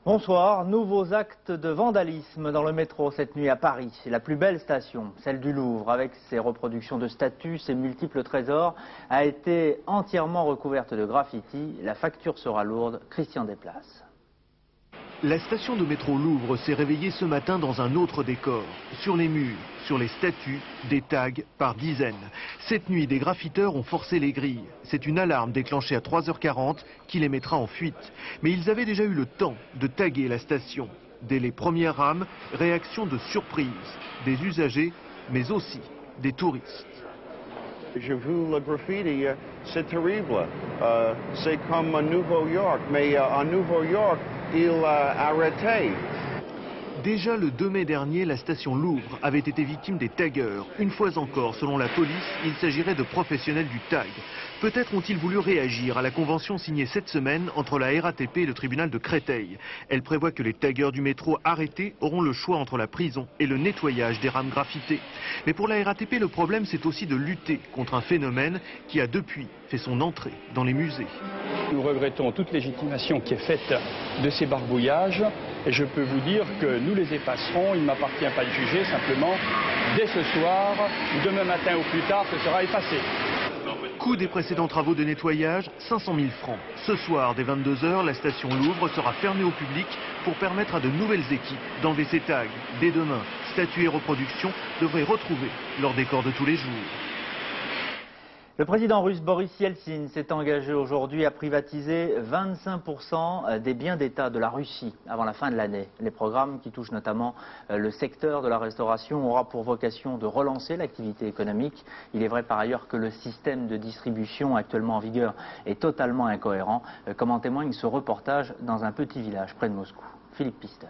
Bonsoir, nouveaux actes de vandalisme dans le métro cette nuit à Paris. La plus belle station, celle du Louvre, avec ses reproductions de statues, ses multiples trésors, a été entièrement recouverte de graffitis. La facture sera lourde. Christian Desplaces. La station de métro Louvre s'est réveillée ce matin dans un autre décor. Sur les murs, sur les statues, des tags par dizaines. Cette nuit, des graffiteurs ont forcé les grilles. C'est une alarme déclenchée à 3h40 qui les mettra en fuite. Mais ils avaient déjà eu le temps de taguer la station. Dès les premières rames, réaction de surprise. Des usagers, mais aussi des touristes. J'ai vu le graffiti, c'est terrible. C'est comme à Nouveau York, mais à Nouveau York, il a arrêté. Déjà le 2 mai dernier, la station Louvre avait été victime des taggeurs. Une fois encore, selon la police, il s'agirait de professionnels du tag. Peut-être ont-ils voulu réagir à la convention signée cette semaine entre la RATP et le tribunal de Créteil. Elle prévoit que les taggeurs du métro arrêtés auront le choix entre la prison et le nettoyage des rames graffitées. Mais pour la RATP, le problème, c'est aussi de lutter contre un phénomène qui a depuis fait son entrée dans les musées. Nous regrettons toute légitimation qui est faite de ces barbouillages et je peux vous dire que nous les effacerons. Il ne m'appartient pas de juger, simplement dès ce soir ou demain matin ou plus tard, ce sera effacé. Coût des précédents travaux de nettoyage, 500 000 francs. Ce soir, dès 22 h, la station Louvre sera fermée au public pour permettre à de nouvelles équipes d'enlever ces tags. Dès demain, statues et reproductions devraient retrouver leur décor de tous les jours. Le président russe Boris Yeltsin s'est engagé aujourd'hui à privatiser 25% des biens d'État de la Russie avant la fin de l'année. Les programmes qui touchent notamment le secteur de la restauration aura pour vocation de relancer l'activité économique. Il est vrai par ailleurs que le système de distribution actuellement en vigueur est totalement incohérent, comme en témoigne ce reportage dans un petit village près de Moscou. Philippe Pister.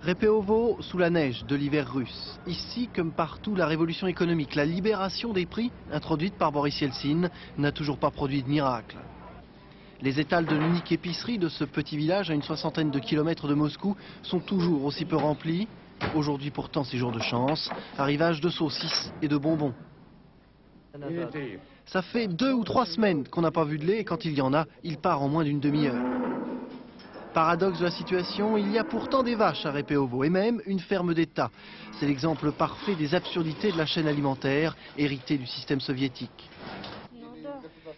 Repeovo sous la neige de l'hiver russe. Ici, comme partout, la révolution économique, la libération des prix, introduite par Boris Yeltsin, n'a toujours pas produit de miracle. Les étals de l'unique épicerie de ce petit village à une soixantaine de kilomètres de Moscou sont toujours aussi peu remplis. Aujourd'hui pourtant, c'est jour de chance, arrivage de saucisses et de bonbons. Ça fait 2 ou 3 semaines qu'on n'a pas vu de lait et quand il y en a, il part en moins d'une demi-heure. Paradoxe de la situation, il y a pourtant des vaches à Repeovo et même une ferme d'État. C'est l'exemple parfait des absurdités de la chaîne alimentaire héritée du système soviétique.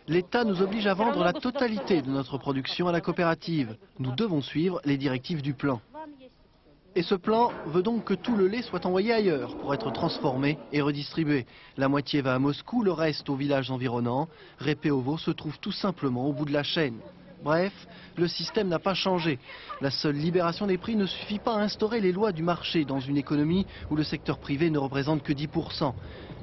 L'État nous oblige à vendre la totalité de notre production à la coopérative. Nous devons suivre les directives du plan. Et ce plan veut donc que tout le lait soit envoyé ailleurs pour être transformé et redistribué. La moitié va à Moscou, le reste aux villages environnants. Repeovo se trouve tout simplement au bout de la chaîne. Bref, le système n'a pas changé. La seule libération des prix ne suffit pas à instaurer les lois du marché dans une économie où le secteur privé ne représente que 10%.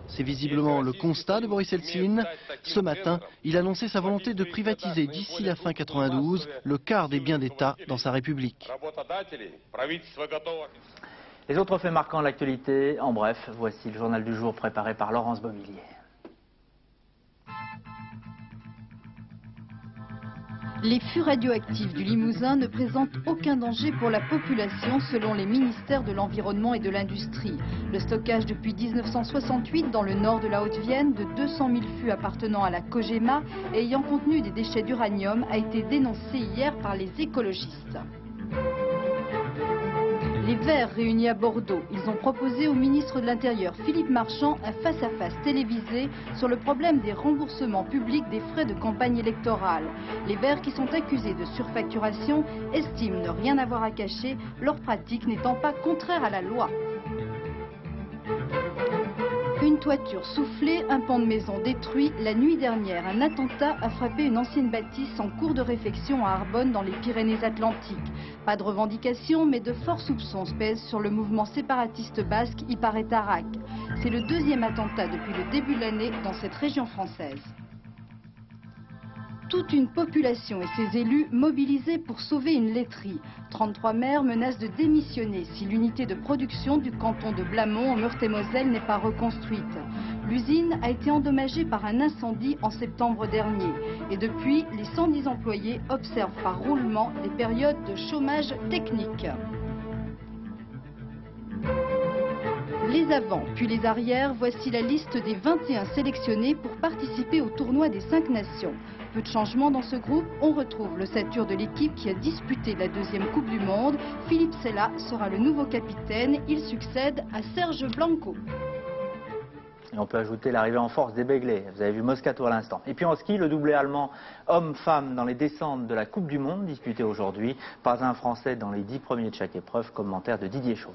C'est visiblement le constat de Boris Yeltsin. Ce matin, il annonçait sa volonté de privatiser d'ici la fin 92 le quart des biens d'État dans sa République. Les autres faits marquants de l'actualité, en bref, voici le journal du jour préparé par Laurence Beauvillier. Les fûts radioactifs du Limousin ne présentent aucun danger pour la population selon les ministères de l'Environnement et de l'Industrie. Le stockage depuis 1968 dans le nord de la Haute-Vienne de 200 000 fûts appartenant à la Cogema et ayant contenu des déchets d'uranium a été dénoncé hier par les écologistes. Les Verts réunis à Bordeaux, ils ont proposé au ministre de l'Intérieur Philippe Marchand un face-à-face télévisé sur le problème des remboursements publics des frais de campagne électorale. Les Verts qui sont accusés de surfacturation estiment ne rien avoir à cacher, leur pratique n'étant pas contraire à la loi. Une toiture soufflée, un pan de maison détruit. La nuit dernière, un attentat a frappé une ancienne bâtisse en cours de réfection à Arbonne dans les Pyrénées-Atlantiques. Pas de revendication, mais de forts soupçons pèsent sur le mouvement séparatiste basque Ipar-Etarak. C'est le 2e attentat depuis le début de l'année dans cette région française. Toute une population et ses élus mobilisés pour sauver une laiterie. 33 maires menacent de démissionner si l'unité de production du canton de Blamont en Meurthe-et-Moselle n'est pas reconstruite. L'usine a été endommagée par un incendie en septembre dernier. Et depuis, les 110 employés observent par roulement des périodes de chômage technique. les avants, puis les arrières, voici la liste des 21 sélectionnés pour participer au tournoi des 5 nations. Peu de changements dans ce groupe, on retrouve l'ossature de l'équipe qui a disputé la 2e Coupe du Monde. Philippe Sella sera le nouveau capitaine, il succède à Serge Blanco. Et on peut ajouter l'arrivée en force des Béglés. Vous avez vu Moscato à l'instant. Et puis en ski, le doublé allemand homme-femme dans les descentes de la Coupe du Monde disputée aujourd'hui. Pas un Français dans les 10 premiers de chaque épreuve. Commentaire de Didier Chaud.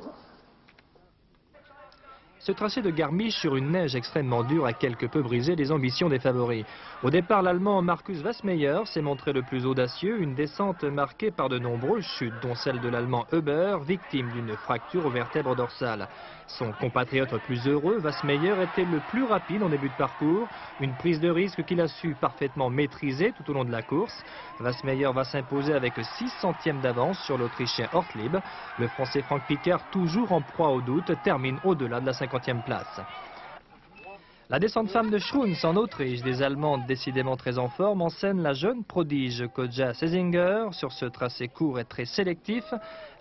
Ce tracé de Garmisch sur une neige extrêmement dure a quelque peu brisé les ambitions des favoris. Au départ, l'Allemand Markus Wassmeyer s'est montré le plus audacieux, une descente marquée par de nombreuses chutes, dont celle de l'Allemand Huber, victime d'une fracture aux vertèbres dorsales. Son compatriote plus heureux, Wassmeyer, était le plus rapide en début de parcours, une prise de risque qu'il a su parfaitement maîtriser tout au long de la course. Wassmeyer va s'imposer avec 6 centièmes d'avance sur l'Autrichien Ortlieb. Le Français Franck Picard, toujours en proie au doute, termine au-delà de la 50e place. La descente femme de Schruns en Autriche, des Allemandes décidément très en forme, en scène la jeune prodige Koja Sesinger. Sur ce tracé court et très sélectif,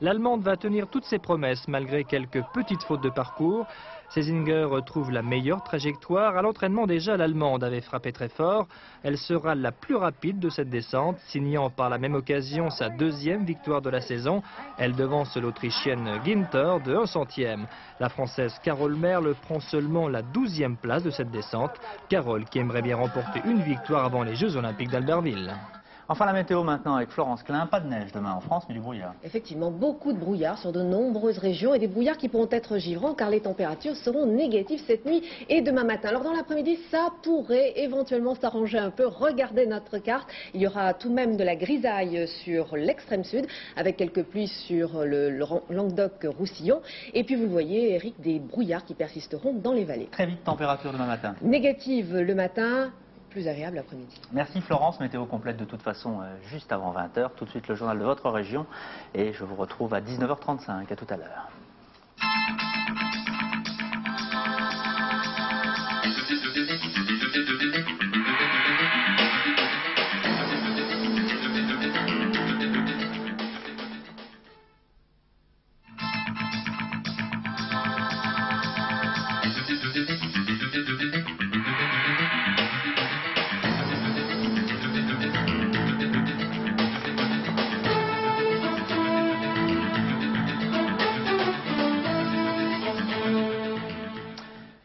l'Allemande va tenir toutes ses promesses malgré quelques petites fautes de parcours. Sesinger trouve la meilleure trajectoire. À l'entraînement déjà, l'Allemande avait frappé très fort. Elle sera la plus rapide de cette descente, signant par la même occasion sa 2e victoire de la saison. Elle devance l'Autrichienne Ginter de 1 centième. La Française Carole Merle prend seulement la 12e place de cette descente. Carole qui aimerait bien remporter une victoire avant les Jeux Olympiques d'Albertville. Enfin la météo maintenant avec Florence Klein. Pas de neige demain en France mais du brouillard. Effectivement, beaucoup de brouillard sur de nombreuses régions et des brouillards qui pourront être givrants car les températures seront négatives cette nuit et demain matin. Alors dans l'après-midi, ça pourrait éventuellement s'arranger un peu. Regardez notre carte. Il y aura tout de même de la grisaille sur l'extrême sud avec quelques pluies sur le Languedoc-Roussillon. Et puis vous voyez, Eric, des brouillards qui persisteront dans les vallées. Très vite, température demain matin. Négative le matin. Plus agréable l'après-midi. Merci Florence, météo complète de toute façon juste avant 20h. Tout de suite le journal de votre région et je vous retrouve à 19h35. À tout à l'heure.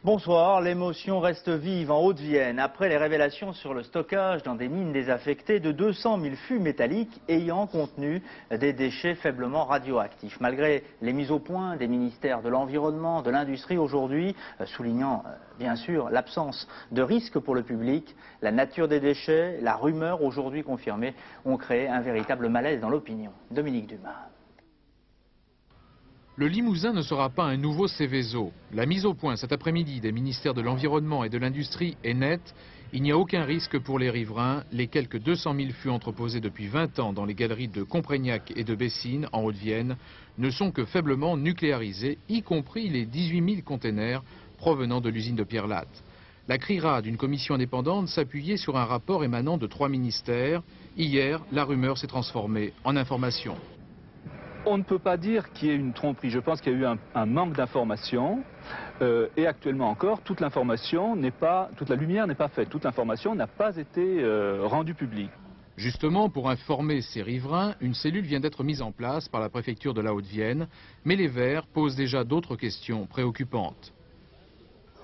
Bonsoir, l'émotion reste vive en Haute-Vienne après les révélations sur le stockage dans des mines désaffectées de 200 000 fûts métalliques ayant contenu des déchets faiblement radioactifs. Malgré les mises au point des ministères de l'Environnement, de l'Industrie aujourd'hui, soulignant bien sûr l'absence de risque pour le public, la nature des déchets, la rumeur aujourd'hui confirmée ont créé un véritable malaise dans l'opinion. Dominique Dumas. Le Limousin ne sera pas un nouveau Céveso. La mise au point cet après-midi des ministères de l'Environnement et de l'Industrie est nette. Il n'y a aucun risque pour les riverains. Les quelques 200 000 fûts entreposés depuis 20 ans dans les galeries de Comprignac et de Bessines, en Haute-Vienne, ne sont que faiblement nucléarisés, y compris les 18 000 containers provenant de l'usine de Pierrelatte. La CRIRA d'une commission indépendante s'appuyait sur un rapport émanant de 3 ministères. Hier, la rumeur s'est transformée en information. On ne peut pas dire qu'il y ait une tromperie. Je pense qu'il y a eu un manque d'information et actuellement encore, toute la lumière n'est pas faite. Toute l'information n'a pas été rendue publique. Justement, pour informer ces riverains, une cellule vient d'être mise en place par la préfecture de la Haute-Vienne. Mais les Verts posent déjà d'autres questions préoccupantes.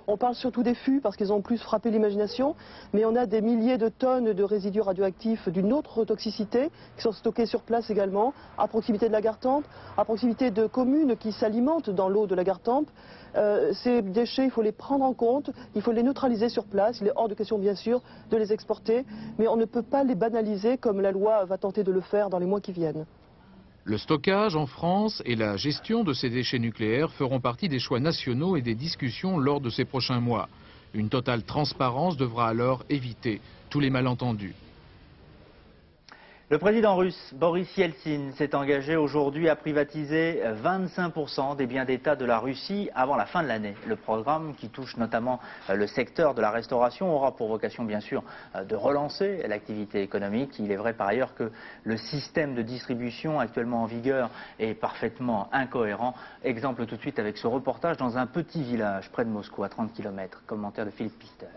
On parle surtout des fûts parce qu'ils ont plus frappé l'imagination, mais on a des milliers de tonnes de résidus radioactifs d'une autre toxicité qui sont stockés sur place également, à proximité de la Gartempe, à proximité de communes qui s'alimentent dans l'eau de la Gartempe. Ces déchets, il faut les prendre en compte, il faut les neutraliser sur place. Il est hors de question bien sûr de les exporter, mais on ne peut pas les banaliser comme la loi va tenter de le faire dans les mois qui viennent. Le stockage en France et la gestion de ces déchets nucléaires feront partie des choix nationaux et des discussions lors de ces prochains mois. Une totale transparence devra alors éviter tous les malentendus. Le président russe Boris Yeltsin s'est engagé aujourd'hui à privatiser 25% des biens d'État de la Russie avant la fin de l'année. Le programme, qui touche notamment le secteur de la restauration, aura pour vocation bien sûr de relancer l'activité économique. Il est vrai par ailleurs que le système de distribution actuellement en vigueur est parfaitement incohérent. Exemple tout de suite avec ce reportage dans un petit village près de Moscou, à 30 km. Commentaire de Philippe Pister.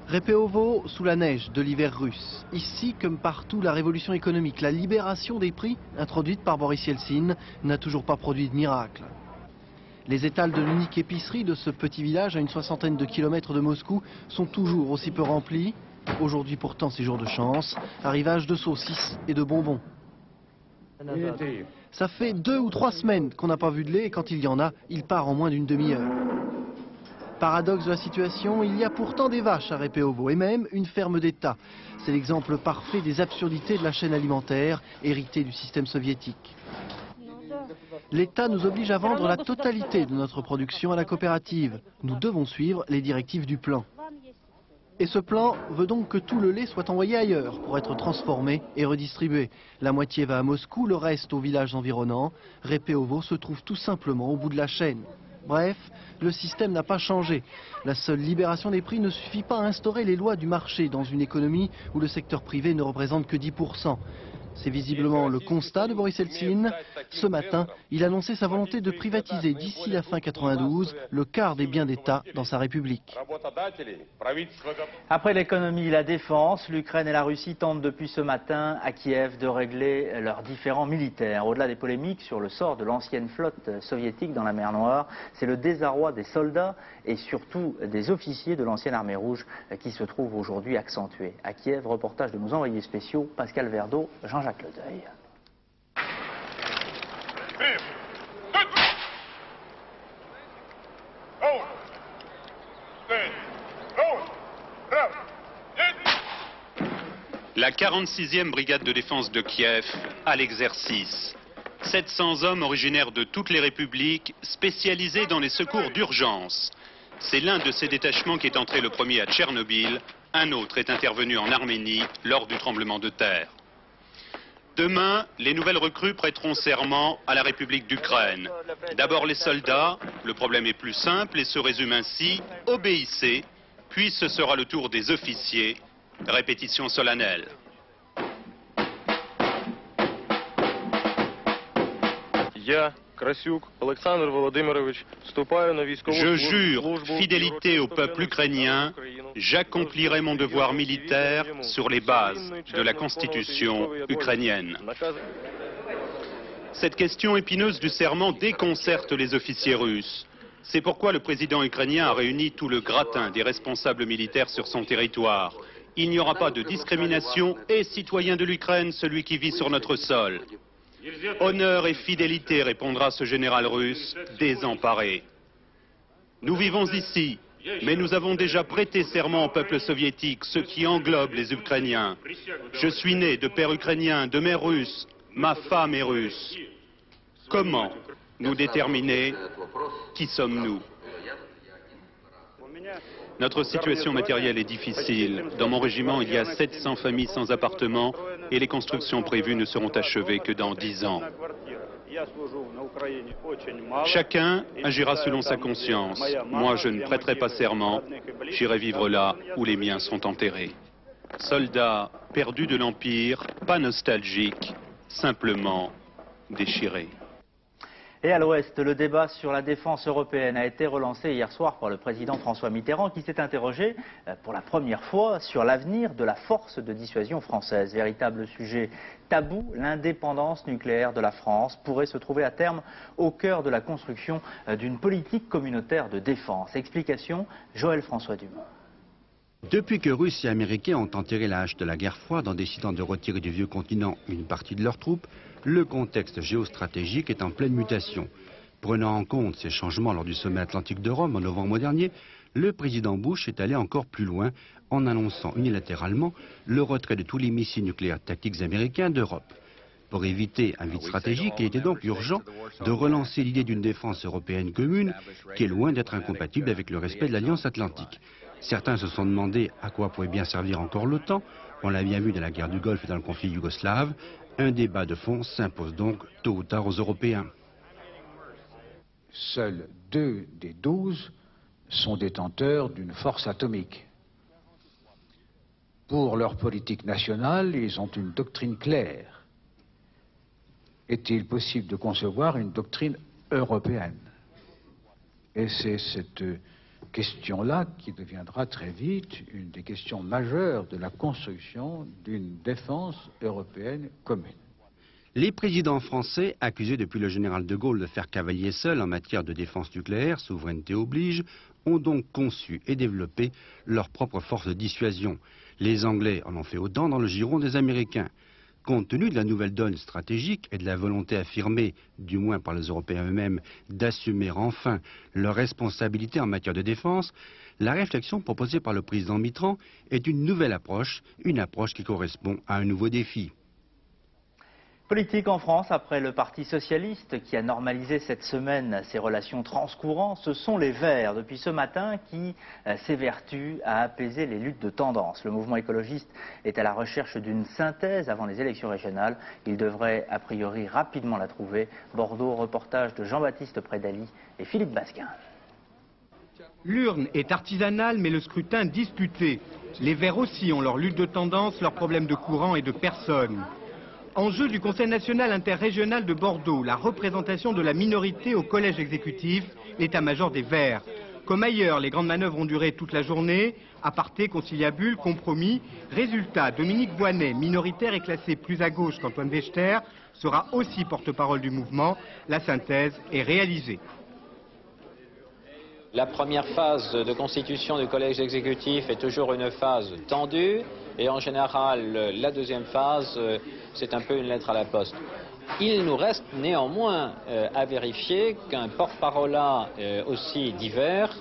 Repeovo sous la neige de l'hiver russe. Ici, comme partout, la révolution économique, la libération des prix, introduite par Boris Yeltsin, n'a toujours pas produit de miracle. Les étals de l'unique épicerie de ce petit village à une 60aine de kilomètres de Moscou sont toujours aussi peu remplis. Aujourd'hui pourtant, c'est jour de chance, arrivage de saucisses et de bonbons. Ça fait 2 ou 3 semaines qu'on n'a pas vu de lait et quand il y en a, il part en moins d'une demi-heure. Paradoxe de la situation, il y a pourtant des vaches à Repeovo et même une ferme d'État. C'est l'exemple parfait des absurdités de la chaîne alimentaire héritée du système soviétique. L'État nous oblige à vendre la totalité de notre production à la coopérative. Nous devons suivre les directives du plan. Et ce plan veut donc que tout le lait soit envoyé ailleurs pour être transformé et redistribué. La moitié va à Moscou, le reste aux villages environnants. Repeovo se trouve tout simplement au bout de la chaîne. Bref, le système n'a pas changé. La seule libération des prix ne suffit pas à instaurer les lois du marché dans une économie où le secteur privé ne représente que 10%. C'est visiblement le constat de Boris Yeltsin. Ce matin, il annonçait sa volonté de privatiser d'ici la fin 92 le quart des biens d'État dans sa République. Après l'économie et la défense, l'Ukraine et la Russie tentent depuis ce matin à Kiev de régler leurs différends militaires. Au-delà des polémiques sur le sort de l'ancienne flotte soviétique dans la mer Noire, c'est le désarroi des soldats et surtout des officiers de l'ancienne armée rouge qui se trouve aujourd'hui accentué. À Kiev, reportage de nos envoyés spéciaux Pascal Verdeau, Jean-Jacques Ledeuil. La 46e brigade de défense de Kiev à l'exercice. 700 hommes originaires de toutes les républiques, spécialisés dans les secours d'urgence. C'est l'un de ces détachements qui est entré le premier à Tchernobyl. Un autre est intervenu en Arménie lors du tremblement de terre. Demain, les nouvelles recrues prêteront serment à la République d'Ukraine. D'abord les soldats, le problème est plus simple et se résume ainsi: obéissez, puis ce sera le tour des officiers. Répétition solennelle. Je jure fidélité au peuple ukrainien, j'accomplirai mon devoir militaire sur les bases de la Constitution ukrainienne. Cette question épineuse du serment déconcerte les officiers russes. C'est pourquoi le président ukrainien a réuni tout le gratin des responsables militaires sur son territoire. Il n'y aura pas de discrimination et citoyen de l'Ukraine, celui qui vit sur notre sol. Honneur et fidélité, répondra ce général russe, désemparé. Nous vivons ici, mais nous avons déjà prêté serment au peuple soviétique, ce qui englobe les Ukrainiens. Je suis né de père ukrainien, de mère russe, ma femme est russe. Comment nous déterminer qui sommes-nous? Notre situation matérielle est difficile. Dans mon régiment, il y a 700 familles sans appartement et les constructions prévues ne seront achevées que dans 10 ans. Chacun agira selon sa conscience. Moi, je ne prêterai pas serment. J'irai vivre là où les miens sont enterrés. Soldats perdus de l'Empire, pas nostalgiques, simplement déchirés. Et à l'Ouest, le débat sur la défense européenne a été relancé hier soir par le président François Mitterrand qui s'est interrogé pour la première fois sur l'avenir de la force de dissuasion française. Véritable sujet tabou, l'indépendance nucléaire de la France pourrait se trouver à terme au cœur de la construction d'une politique communautaire de défense. Explication, Joël François Dumont. Depuis que Russes et Américains ont enterré la hache de la guerre froide en décidant de retirer du vieux continent une partie de leurs troupes, le contexte géostratégique est en pleine mutation. Prenant en compte ces changements lors du sommet atlantique de Rome en novembre dernier, le président Bush est allé encore plus loin en annonçant unilatéralement le retrait de tous les missiles nucléaires tactiques américains d'Europe. Pour éviter un vide stratégique, il était donc urgent de relancer l'idée d'une défense européenne commune qui est loin d'être incompatible avec le respect de l'Alliance Atlantique. Certains se sont demandé à quoi pouvait bien servir encore l'OTAN, On l'a bien vu dans la guerre du Golfe et dans le conflit yougoslave, un débat de fond s'impose donc tôt ou tard aux Européens. Seuls 2 des 12 sont détenteurs d'une force atomique. Pour leur politique nationale, ils ont une doctrine claire. Est-il possible de concevoir une doctrine européenne? Et c'est cette question-là qui deviendra très vite une des questions majeures de la construction d'une défense européenne commune. Les présidents français, accusés depuis le général de Gaulle de faire cavalier seul en matière de défense nucléaire, souveraineté oblige, ont donc conçu et développé leur propre force de dissuasion. Les Anglais en ont fait autant dans le giron des Américains. Compte tenu de la nouvelle donne stratégique et de la volonté affirmée, du moins par les Européens eux-mêmes, d'assumer enfin leurs responsabilités en matière de défense, la réflexion proposée par le président Mitterrand est une nouvelle approche, une approche qui correspond à un nouveau défi. Politique en France, après le Parti socialiste qui a normalisé cette semaine ses relations transcourants, ce sont les Verts depuis ce matin qui s'évertuent à apaiser les luttes de tendance. Le mouvement écologiste est à la recherche d'une synthèse avant les élections régionales. Il devrait a priori rapidement la trouver. Bordeaux, reportage de Jean-Baptiste Prédali et Philippe Basquin. L'urne est artisanale mais le scrutin disputé. Les Verts aussi ont leur lutte de tendance, leurs problèmes de courant et de personnes. Enjeu du Conseil national interrégional de Bordeaux, la représentation de la minorité au collège exécutif, l'état-major des Verts. Comme ailleurs, les grandes manœuvres ont duré toute la journée, aparté, conciliabule, compromis. Résultat, Dominique Voynet, minoritaire et classé plus à gauche qu'Antoine Wechter, sera aussi porte-parole du mouvement. La synthèse est réalisée. La première phase de constitution du collège exécutif est toujours une phase tendue et en général la deuxième phase c'est un peu une lettre à la poste. Il nous reste néanmoins à vérifier qu'un porte-parole aussi divers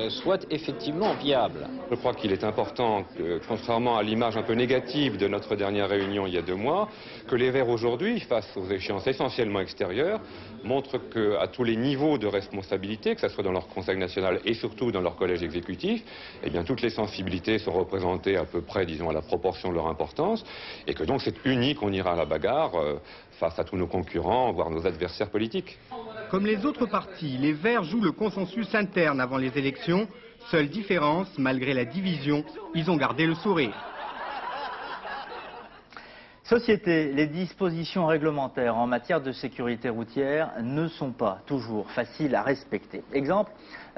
soit effectivement viable. Je crois qu'il est important, contrairement à l'image un peu négative de notre dernière réunion il y a 2 mois, que les Verts aujourd'hui, face aux échéances essentiellement extérieures, montrent qu'à tous les niveaux de responsabilité, que ce soit dans leur Conseil national et surtout dans leur collège exécutif, eh bien toutes les sensibilités sont représentées à peu près, disons, à la proportion de leur importance, et que donc c'est uni qu'on ira à la bagarre face à tous nos concurrents, voire nos adversaires politiques. Comme les autres partis, les Verts jouent le consensus interne avant les élections. Seule différence, malgré la division, ils ont gardé le sourire. Société, les dispositions réglementaires en matière de sécurité routière ne sont pas toujours faciles à respecter. Exemple,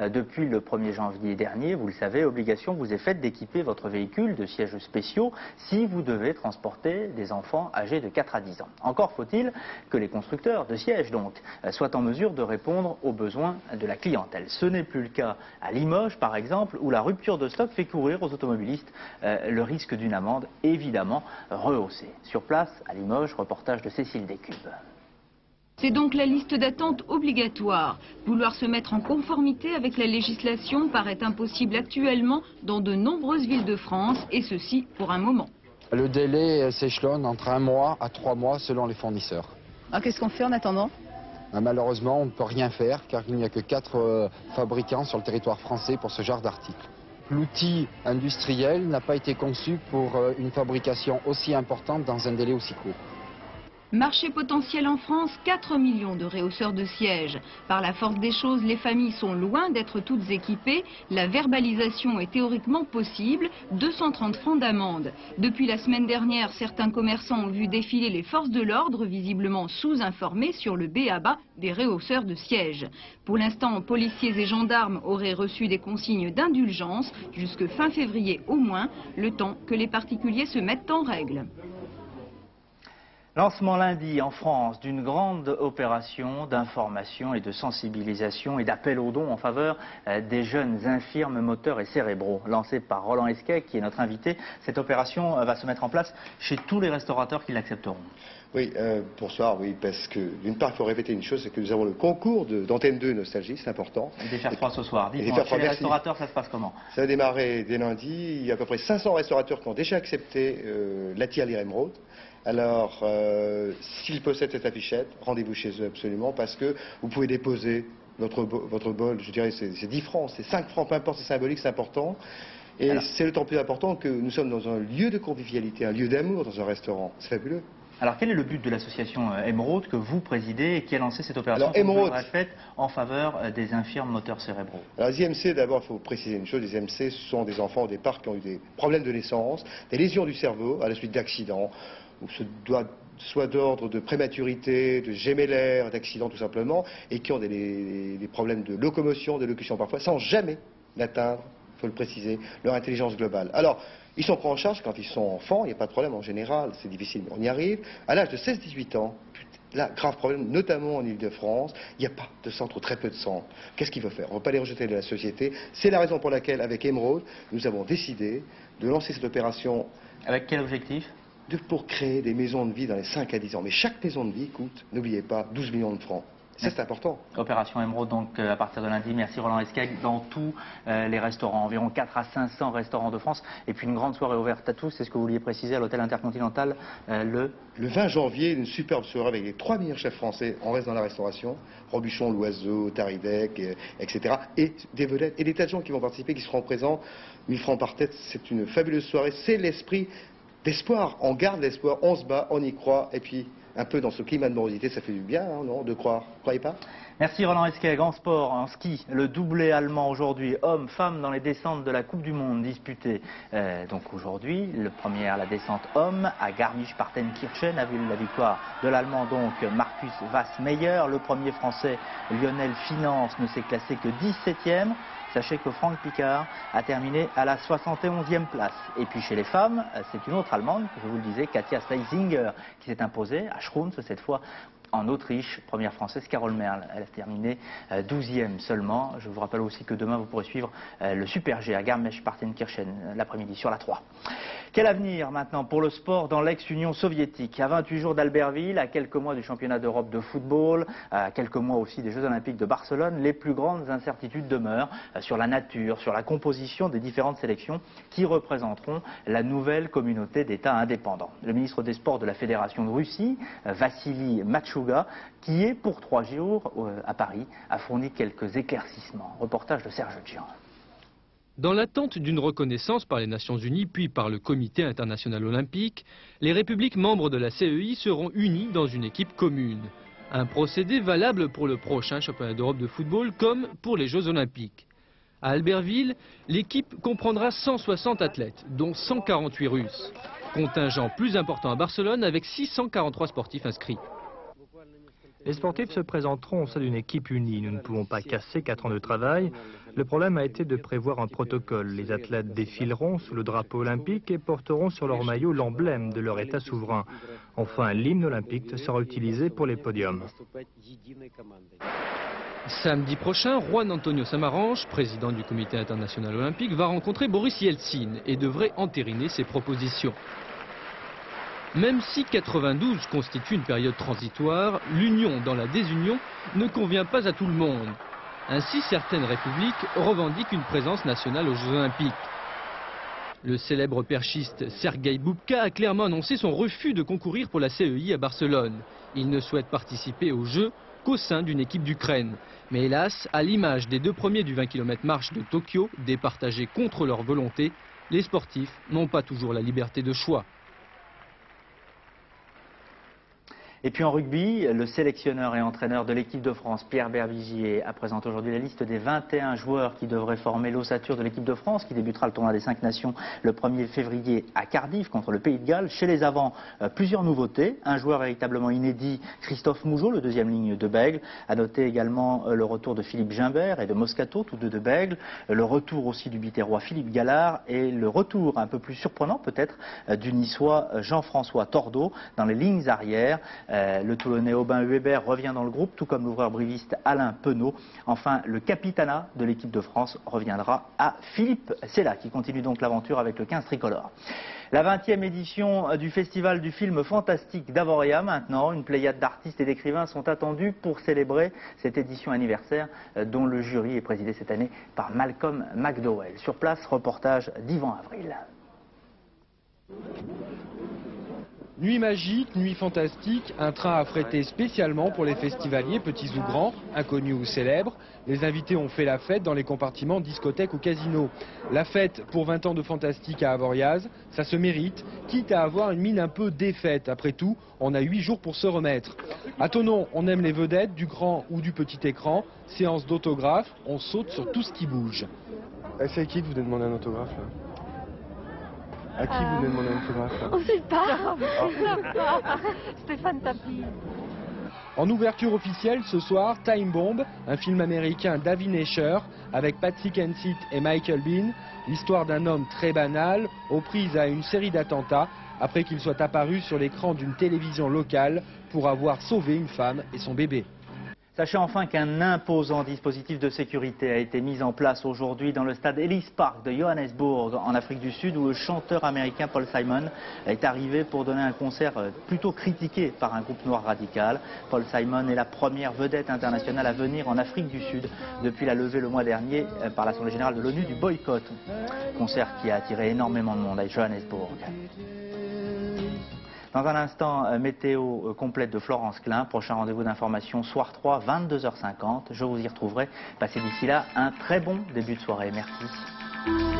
depuis le 1er janvier dernier, vous le savez, obligation vous est faite d'équiper votre véhicule de sièges spéciaux si vous devez transporter des enfants âgés de 4 à 10 ans. Encore faut-il que les constructeurs de sièges donc soient en mesure de répondre aux besoins de la clientèle. Ce n'est plus le cas à Limoges par exemple, où la rupture de stock fait courir aux automobilistes le risque d'une amende évidemment rehaussée. Sur place, à Limoges, reportage de Cécile Descubes. C'est donc la liste d'attente obligatoire. Vouloir se mettre en conformité avec la législation paraît impossible actuellement dans de nombreuses villes de France, et ceci pour un moment. Le délai s'échelonne entre 1 mois à 3 mois selon les fournisseurs. Alors qu'est-ce qu'on fait en attendant? Malheureusement, on ne peut rien faire car il n'y a que 4 fabricants sur le territoire français pour ce genre d'article. L'outil industriel n'a pas été conçu pour une fabrication aussi importante dans un délai aussi court. Marché potentiel en France, 4 millions de rehausseurs de sièges. Par la force des choses, les familles sont loin d'être toutes équipées. La verbalisation est théoriquement possible. 230 francs d'amende. Depuis la semaine dernière, certains commerçants ont vu défiler les forces de l'ordre, visiblement sous-informés sur le b.a.-ba des rehausseurs de sièges. Pour l'instant, policiers et gendarmes auraient reçu des consignes d'indulgence jusque fin février au moins, le temps que les particuliers se mettent en règle. Lancement lundi en France d'une grande opération d'information et de sensibilisation et d'appel aux dons en faveur des jeunes infirmes moteurs et cérébraux. Lancée par Roland Esquet, qui est notre invité, cette opération va se mettre en place chez tous les restaurateurs qui l'accepteront. Oui, pour ça, oui, parce que d'une part, il faut répéter une chose, c'est que nous avons le concours d'Antenne 2 Nostalgie, c'est important. Et des faire 3 ce soir. Dites-moi, chez les restaurateurs, ça se passe comment? Ça va démarrer dès lundi. Il y a à peu près 500 restaurateurs qui ont déjà accepté la tirelire émeraude. Alors, s'ils possèdent cette affichette, rendez-vous chez eux absolument, parce que vous pouvez déposer votre bol, je dirais, c'est 10 francs, c'est 5 francs, peu importe, c'est symbolique, c'est important. Et c'est d'autant plus important que nous sommes dans un lieu de convivialité, un lieu d'amour dans un restaurant. C'est fabuleux. Alors quel est le but de l'association Emeraude que vous présidez et qui a lancé cette opération faite en faveur des infirmes moteurs cérébraux? Alors les IMC, d'abord il faut préciser une chose, les IMC ce sont des enfants au départ qui ont eu des problèmes de naissance, des lésions du cerveau à la suite d'accidents, ou soit d'ordre de prématurité, de gémellaire, d'accidents tout simplement, et qui ont des problèmes de locomotion, d'élocution parfois, sans jamais atteindre, il faut le préciser, leur intelligence globale. Alors, ils sont pris en charge quand ils sont enfants, il n'y a pas de problème en général, c'est difficile, mais on y arrive. À l'âge de 16-18 ans, là, grave problème, notamment en Ile-de-France, il n'y a pas de centre ou très peu de centres. Qu'est-ce qu'il faut faire? On ne va pas les rejeter de la société. C'est la raison pour laquelle, avec Emeraude, nous avons décidé de lancer cette opération. Avec quel objectif? Pour créer des maisons de vie dans les 5 à 10 ans. Mais chaque maison de vie coûte, n'oubliez pas, 12 millions de francs. Ça, c'est important. Opération Emeraude, donc à partir de lundi, merci Roland Esqueg, dans tous les restaurants, environ 4 à 500 restaurants de France, et puis une grande soirée ouverte à tous, c'est ce que vous vouliez préciser à l'hôtel Intercontinental le 20 janvier, une superbe soirée avec les 3 meilleurs chefs français, on reste dans la restauration, Robuchon, Loiseau, Taridec, etc. Et des vedettes, et des tas de gens qui vont participer, qui seront présents, 1000 francs par tête, c'est une fabuleuse soirée, c'est l'esprit d'espoir, on garde l'espoir, on se bat, on y croit, et puis un peu dans ce climat de morosité, ça fait du bien, hein, non, de croire, vous croyez pas? Merci Roland Esqueg. En sport, en ski, le doublé allemand aujourd'hui, hommes-femmes dans les descentes de la Coupe du Monde disputée. Donc aujourd'hui, la descente homme à Garmisch-Partenkirchen a vu la victoire de l'allemand donc Markus Wassmeyer. Le premier français Lionel Finance ne s'est classé que 17e. Sachez que Franck Picard a terminé à la 71e place. Et puis chez les femmes, c'est une autre Allemande, je vous le disais, Katja Steisinger, qui s'est imposée à Schruns, cette fois en Autriche. Première française, Carole Merle. Elle a terminé 12e seulement. Je vous rappelle aussi que demain, vous pourrez suivre le Super G à Garmisch-Partenkirchen l'après-midi sur la 3. Quel avenir maintenant pour le sport dans l'ex-Union soviétique? À 28 jours d'Albertville, à quelques mois du championnat d'Europe de football, à quelques mois aussi des Jeux Olympiques de Barcelone, les plus grandes incertitudes demeurent sur la nature, sur la composition des différentes sélections qui représenteront la nouvelle communauté d'États indépendants. Le ministre des Sports de la Fédération de Russie, Vassili Matsouga, qui est pour 3 jours à Paris, a fourni quelques éclaircissements. Reportage de Serge Gian. Dans l'attente d'une reconnaissance par les Nations Unies puis par le Comité international olympique, les républiques membres de la CEI seront unies dans une équipe commune. Un procédé valable pour le prochain championnat d'Europe de football comme pour les Jeux olympiques. À Albertville, l'équipe comprendra 160 athlètes, dont 148 Russes. Contingent plus important à Barcelone avec 643 sportifs inscrits. Les sportifs se présenteront au sein d'une équipe unie. Nous ne pouvons pas casser 4 ans de travail. Le problème a été de prévoir un protocole. Les athlètes défileront sous le drapeau olympique et porteront sur leur maillot l'emblème de leur État souverain. Enfin, l'hymne olympique sera utilisé pour les podiums. Samedi prochain, Juan Antonio Samaranch, président du Comité international olympique, va rencontrer Boris Yeltsin et devrait entériner ses propositions. Même si 92 constitue une période transitoire, l'union dans la désunion ne convient pas à tout le monde. Ainsi, certaines républiques revendiquent une présence nationale aux Jeux Olympiques. Le célèbre perchiste Sergueï Boubka a clairement annoncé son refus de concourir pour la CEI à Barcelone. Il ne souhaite participer aux Jeux qu'au sein d'une équipe d'Ukraine. Mais hélas, à l'image des 2 premiers du 20 km marche de Tokyo, départagés contre leur volonté, les sportifs n'ont pas toujours la liberté de choix. Et puis en rugby, le sélectionneur et entraîneur de l'équipe de France, Pierre Berbizier, a présenté aujourd'hui la liste des 21 joueurs qui devraient former l'ossature de l'équipe de France, qui débutera le tournoi des 5 nations le 1er février à Cardiff contre le Pays de Galles. Chez les avants, plusieurs nouveautés. Un joueur véritablement inédit, Christophe Mougeot, le 2e ligne de Bègle. À noter également le retour de Philippe Gimbert et de Moscato, tous deux de Bègle. Le retour aussi du Biterrois Philippe Gallard et le retour un peu plus surprenant peut-être du Niçois Jean-François Tordeau dans les lignes arrières. Le Toulonnais Aubin Weber revient dans le groupe, tout comme l'ouvreur briviste Alain Penaud. Enfin, le capitanat de l'équipe de France reviendra à Philippe Sella, qui continue donc l'aventure avec le 15 tricolore. La 20e édition du Festival du film fantastique d'Avoria maintenant. Une pléiade d'artistes et d'écrivains sont attendus pour célébrer cette édition anniversaire dont le jury est présidé cette année par Malcolm McDowell. Sur place, reportage d'Yvan Avril. Nuit magique, nuit fantastique, un train affrété spécialement pour les festivaliers, petits ou grands, inconnus ou célèbres. Les invités ont fait la fête dans les compartiments discothèques ou casinos. La fête pour 20 ans de fantastique à Avoriaz, ça se mérite, quitte à avoir une mine un peu défaite. Après tout, on a 8 jours pour se remettre. À Thonon, on aime les vedettes, du grand ou du petit écran. Séance d'autographe, on saute sur tout ce qui bouge. C'est qui que vous demandez un autographe là? À qui vous venez demander un autographe? On ne sait pas. Stéphane Tapi. En ouverture officielle ce soir, Time Bomb, un film américain d'Avi Nasher avec Patsy Kensit et Michael Biehn, l'histoire d'un homme très banal aux prises à une série d'attentats après qu'il soit apparu sur l'écran d'une télévision locale pour avoir sauvé une femme et son bébé. Sachez enfin qu'un imposant dispositif de sécurité a été mis en place aujourd'hui dans le stade Ellis Park de Johannesburg en Afrique du Sud où le chanteur américain Paul Simon est arrivé pour donner un concert plutôt critiqué par un groupe noir radical. Paul Simon est la première vedette internationale à venir en Afrique du Sud depuis la levée le mois dernier par l'Assemblée générale de l'ONU du boycott. Concert qui a attiré énormément de monde à Johannesburg. Dans un instant, météo complète de Florence Klein. Prochain rendez-vous d'information soir 3, 22h50. Je vous y retrouverai. Passez d'ici là un très bon début de soirée. Merci.